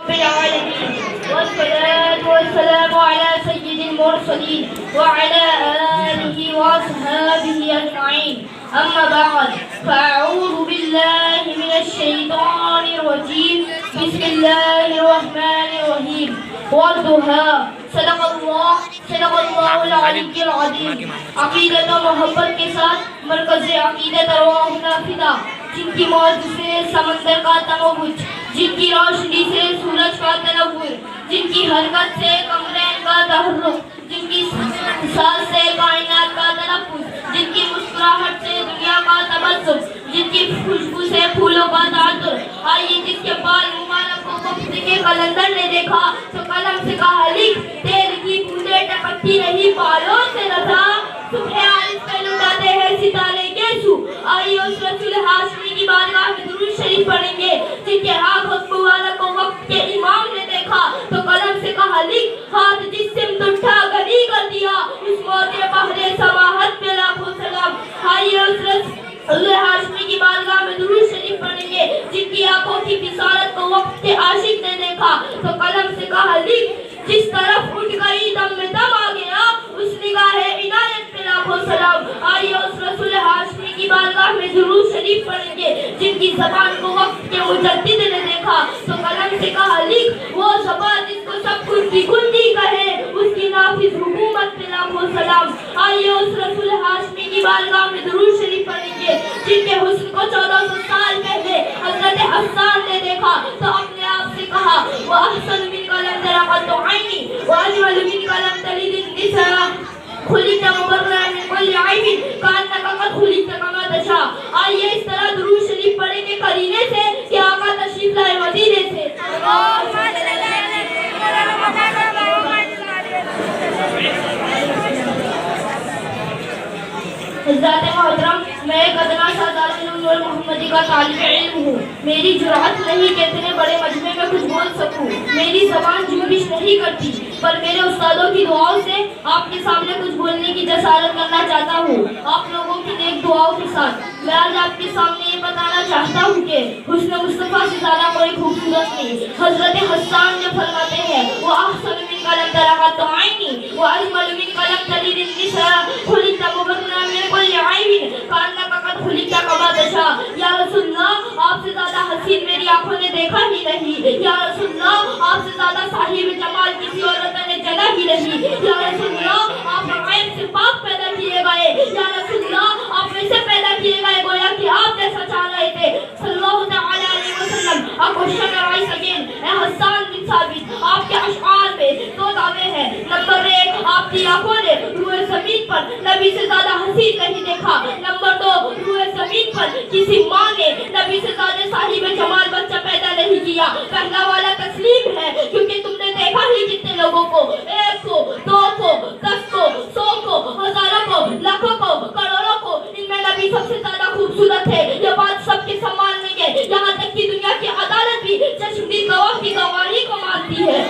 العالمين والصلاة والسلام على سيد المرسلين وعلى آله وأصحابه أجمعين أما بعد فأعوذ بالله من الشيطان الرجيم بسم الله الرحمن الرحيم والضحى صدق اللہ العلی العظیم. عقیدت و محبت کے ساتھ مرکز عقیدت ارواح نافذہ جن کی موت سے سمندر کا تموج، جن کی روشنی سے سورج کا تنور، جن کی حرکت سے کمرین کا تحرک، جن کی سانس سے کائنات کا تنفس، جن کی مسکراہٹ سے دنیا کا تبسم، جن کی خوشبو سے پھولوں کا تعطر. آئیے جس کے بال مبارک کو وقت کے قلندر نے دیکھا تو قلم سے کہا لکھ، تیل کی بوندیں ٹپکتی رہی بالوں سے رضا، صبح عارف پہ لٹاتے ہیں ستارے کے سو. آئیے اس رسول ہاشمی کی بارگاہ میں درود شریف پڑھیں گے جن کے آنکھ مبارک کو وقت کے امام نے دیکھا تو قلم سے کہا لکھ، ہاتھ جس سمت اٹھا گلی کر دیا اس موت بحر سماحت پہ لاکھوں سلام. آئیے اس رسول ہاشمی کی بارگاہ میں درود شریف پڑھیں گے جن کی آنکھوں کی بصارت کو وقت کے عاشق نے دیکھا تو قلم سے کہا لکھ، جس طرف اٹھ گئی دم میں دم آ گیا اس نگاہ عنایت پہ لاکھوں سلام. آئیے اس رسول ہاشمی کی بارگاہ میں درود شریف پڑھیں گے جن کی زبان کو وقت کے مجدد نے دیکھا تو قلم سے کہا لکھ، وہ زبان جس کو سب کچھ کی کنجی کہے اس کی نافذ حکومت پہ لاکھوں سلام. آئیے اس رسول ہاشمی کی بارگاہ میں درود شریف پڑھیں گے جن کے حسن کو 1400 سال پہلے حضرت حسان نے دیکھا تو اپنے آپ سے کہا وَأَحْسَنُ مِنْكَ لَمْ تَرَ قَطُّ عَيْنِي وَأَجْمَلُ مِنْكَ لَمْ تَلِدِ النِّسَاءُ خُلِقْتَ مُبَرَّأً مِنْ كُلِّ عَيْبٍ كَأَنَّكَ قَدْ خُلِقْتَ كَمَا تَشَاءُ. آئیے اس طرح درود شریف پڑھیں گے قرینے سے کہ آقا تشریف لائے مدینے سے. حضرات محترم، میں ایک ادنا سا دارالعلوم محمدی کا طالب علم ہوں. میری جرأت نہیں کہ اتنے بڑے مجمع میں کچھ بول سکوں. میری زبان جنبش نہیں کرتی پر میرے استادوں کی دعاؤں سے آپ کے سامنے کچھ بولنے کی جسارت کرنا چاہتا ہوں. آپ لوگوں کی نیک دعاؤں کے ساتھ میں آج آپ کے سامنے یہ بتانا چاہتا ہوں کہ حسن مصطفیٰ سے زیادہ کوئی خوبصورت نہیں. حضرت حسان جو فرماتے ہیں وہ احسن من قلم ترقت عینی وہ اجمل من قلم تلد النساء خلقت مبرنا من کل عیب کانک قد خلقت کما تشاء. یا رسول اللہ، آپ سے زیادہ حسین میری آنکھوں نے دیکھا ہی نہیں. یا رسول اللہ، آپ سے زیادہ صاحب جمال کسی عورت نے جلا ہی نہیں. یا رسول اللہ، آپ عیب سے پاک پیدا کیے گئے. یا رسول اللہ، آپ ویسے پیدا کیے گئے گویا کہ آپ جیسا چاہ رہے تھے صلی اللہ تعالی علیہ وسلم. آپ کو شکرائز اگین اے حسان بن ثابت، آپ کے اشعار میں دو دعوے ہیں. نمبر 1، آپ کی آنکھوں نے روئے زمین پر نبی سے زیادہ حسین نہیں دیکھا. نمبر 2، روئے زمین پر کسی ماں نے نبی سے زیادہ صاحب جمال بچہ پیدا نہیں کیا. پہلا والا تسلیم ہے کیونکہ تم نے دیکھا ہی کتنے لوگوں کو، 1 کو، 2 کو، 10 کو، 100 کو، ہزاروں کو، لاکھوں کو، کروڑوں کو. ان میں نبی سب سے زیادہ خوبصورت ہے. یہ بات سب کے سامان نہیں ہے، یہاں تک کہ دنیا کی عدالت بھی چشمدید گواہ کی گواہی کو مانتی ہے.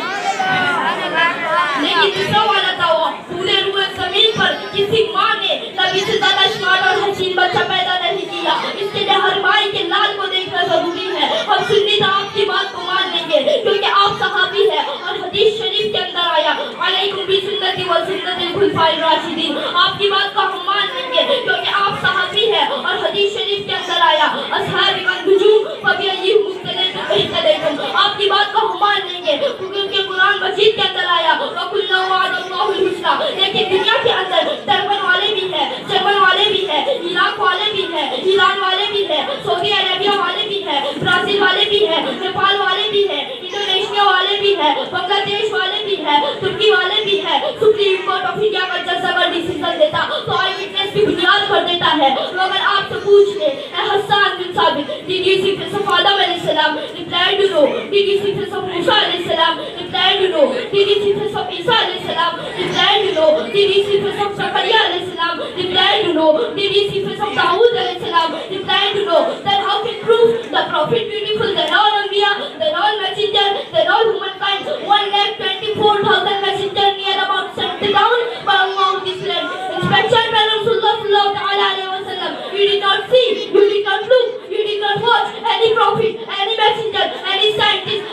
لیکن دوسرا والا دعویٰ، پورے روئے زمین پر کسی ماں نے نبی سے زیادہ اسمارٹ اور حسین بچہ پیدا نہیں کیا. اس کے لیے ہر مائی کے لال کو دیکھنا ضروری ہے. ہم سنی تو آپ کی بات کو مان لیں گے کیونکہ آپ صحابی ہیں اور حدیث شریف کے اندر آیا علیکم بسنتی و سنت الخلفاء الراشدین. آپ کی بات کو ہم مان لیں گے کیونکہ آپ صحابی ہیں اور حدیث شریف کے اندر آیا اصحاب النجوم فبأیہم مقتدیتم اہتدیتم. آپ کی بات کو ہم مان لیں گے کیونکہ قرآن مجید کے اندر آیا وَكُلًّا وَعَدَ اللَّهُ الْحُسْنَى. لیکن دنیا کے اندر دربن والے بھی ہیں، جرمن والے بھی ہیں، عراق والے بھی ہیں، ایران والے بھی ہیں، سعودی عربیہ والے بھی ہیں، برازیل والے بھی ہیں، نیپال والے بھی ہیں، انڈونیشیا والے بھی ہیں، بنگلہ دیش والے بھی ہیں، ترکی والے بھی ہیں. سپریم کورٹ آف انڈیا کا جج اگر ڈیسیژن دیتا تو آئی وٹنس کی بنیاد پر دیتا ہے. تو اگر آپ سے پوچھ لیں اے حسان بن ثابت، did you see face of Adam علیہ السلام? Reply to no. Did you see face of Musa علیہ السلام? Reply to no. Did you see face of Isa علیہ السلام? Reply to no. Did you see face of Zakaria علیہ السلام? Reply to no. Did you see face of Dawood علیہ السلام? Reply to no. Then how can prove the prophet beautiful? They're all Anbiya, they're all messenger, they're all humankind. 1,24,000 messenger near about sent down by Allah on this land. Inspection by Rasulullah sallallahu ta'ala alayhi wa sallam. You did not see, you did not look, you did not watch any prophet, any messenger, any scientist,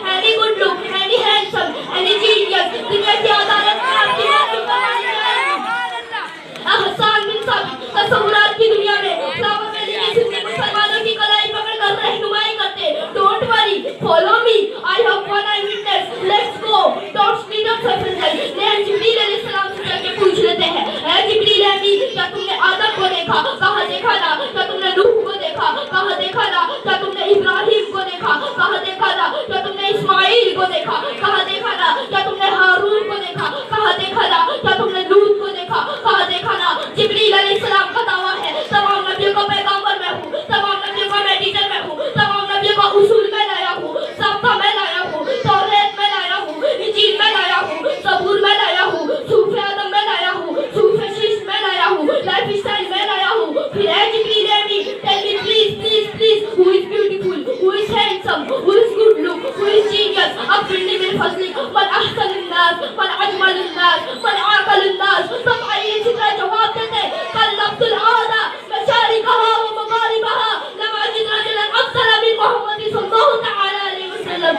اغفرني من فضلك من احسن الناس من اجمل الناس من اعقل الناس. صفائی اسی طرح جواب دیتے قلبت العادة مشارقها ومغاربها لم اجد رجلا افضل من محمد صلی اللہ تعالی علیہ وسلم.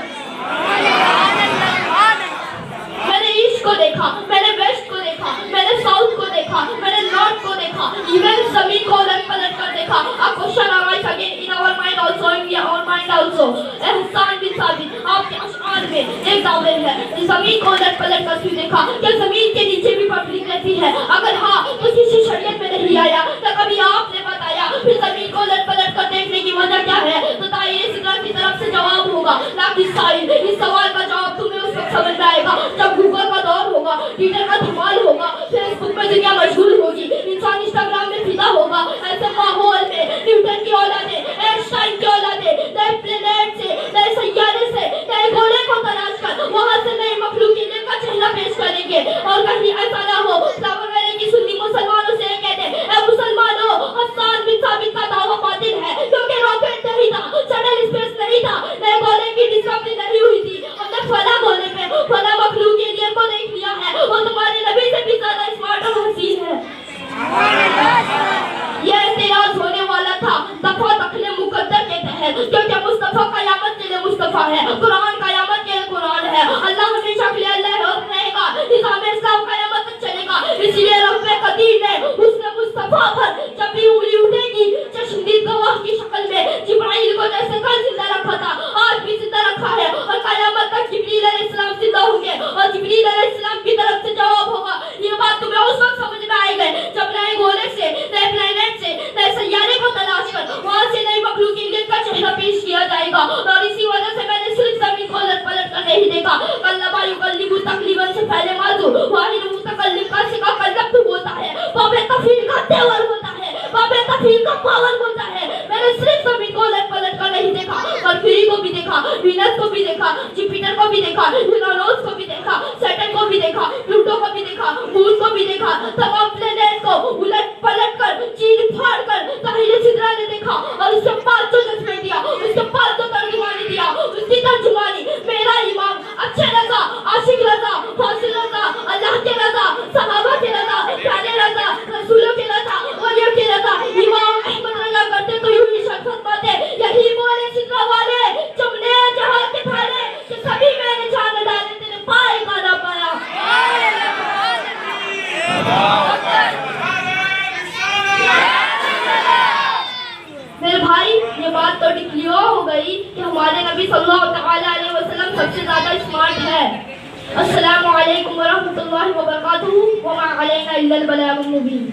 میں نے ایسٹ کو دیکھا, میں نے ویسٹ کو دیکھا, میں نے ساؤتھ کو دیکھا, میں نے نارتھ کو دیکھا, ایون زمین کو الٹ پلٹ کر دیکھا. A question arises again in our mind also, in our mind also. احسان بن ثابت آپ کے اشعار میں ایک دعوے ہے زمین کو الٹ پلٹ کر کیوں دیکھا, کیا زمین کے نیچے بھی پبلک رہتی ہے؟ اگر ہاں تو کسی شریعت میں نہیں آیا تو کبھی آپ نے بتایا. پھر زمین کو الٹ پلٹ کر دیکھنے کی وجہ کیا ہے؟ تو دائرے صدرہ کی طرف سے جواب ہوگا لیکن سائل اس سوال کا جواب تمہیں اس وقت سمجھ میں آئے گا جب گوگل کا دور ہوگا, ٹویٹر کا دھمال ہوگا, فیس بک میں دنیا مشغول ہوگی, انسان انسٹاگرام میں فدا ہوگا. ایسے ماحول میں نیوٹن کی اولادیں, اینسٹائن کی اولادیں نئے پلینیٹ سے, نئے سیارے سے, نئے گھوڑے کو تلاش کر وہاں سے نئی مخلوقیت کا چہرہ پیش کریں گے. اور کہیں ایسا نہ ہو سلام علیہ کی سنی مسلمانوں سے کہتے اے مسلمانوں حسان بن ثابت کا دعویٰ باطل ہے کیونکہ راکٹ نہیں تھا, شٹل اسپیس نہیں تھا, نئے گھوڑے کی ڈسکوری نہیں ہوئی تھی. ہم نے فلاں گھوڑے پہ فلاں مخلوقیت کو دیکھ لیا ہے, وہ تمہارے نبی سے بھی زیادہ اسمارٹ اور حسین ہے. یہ اعتراض ہونے والا تھا دفعہ دخل مقدر کے تحت کیونکہ مصطفیٰ قیامت کے لیے مصطفیٰ ہے, قرآن قیامت کے لیے قرآن ہے, اللہ ہمیشہ کے لیے اللہ رہے گا, نظام اسلام قیامت تک چلے گا. اس لیے رب قدیر نے اس نے مصطفیٰ پر جب بھی انگلی اٹھے گی چشمدید گواہ کی شکل میں جبرائیل کو جیسے کل زندہ رکھا تھا آج بھی زندہ رکھا ہے, اور قیامت تک جبریل علیہ السلام زندہ ہوں گے اور جبریل علیہ السلام کی طرف سے جواب ہوگا. یہ بات تمہیں اس وقت سمجھ میں آئے گا جب نئے گھوڑے سے, نئے پلانیٹ سے, نئے سیارے کو تلاش کر وہاں سے نئی مخلوقیت کا چہرہ پیش کیا جائے گا. اور اسی وجہ سے میں نے صرف زمین کو الٹ پلٹ کر نہیں دیکھا. قلب یقلب تقلیبا سے پہلے موضوع واحد متکلم کا سکا قلب ہوتا ہے, باب تفعیل کا تیور ہوتا ہے, باب تفعیل کا پاور ہوتا ہے. میں نے صرف زمین کو الٹ پلٹ کر نہیں دیکھا, مرکوری کو بھی دیکھا, وینس کو بھی دیکھا, جوپیٹر کو بھی دیکھا, یورانوس کو بھی دیکھا, سیٹرن کو بھی دیکھا, پلوٹو کو بھی دیکھا, مون کو بھی دیکھا. تمام پلینیٹ کو الٹ پلٹ کر چیر پھاڑ کر دائرے صدرہ نے دیکھا اور اس کے بعد جو ججمنٹ دیا, اس کے بعد جو ترجمانی دیا, اس کی ترجمانی میرا امام اچھے رضا, عاشق رضا, فاصل رضا, اللہ کے رضا, صحابہ کے رضا, پیارے رضا, رسولوں کے رضا, ولیوں کے رضا امام احمد رضا کرتے تو یوں ہی شخصت پاتے یہی بولے صدرہ والے چمنے جہاں کے تھارے کہ سبھی میں نے جان ڈالے تیرے پائے کا نہ پایا. میرے بھائی یہ بات تو ڈکلیئر ہو گئی کہ ہمارے نبی صلی اللہ تعالی علیہ وسلم سب سے زیادہ اسمارٹ ہے. السلام علیکم ورحمۃ اللہ وبرکاتہ وما علینا الا البلاغ المبین.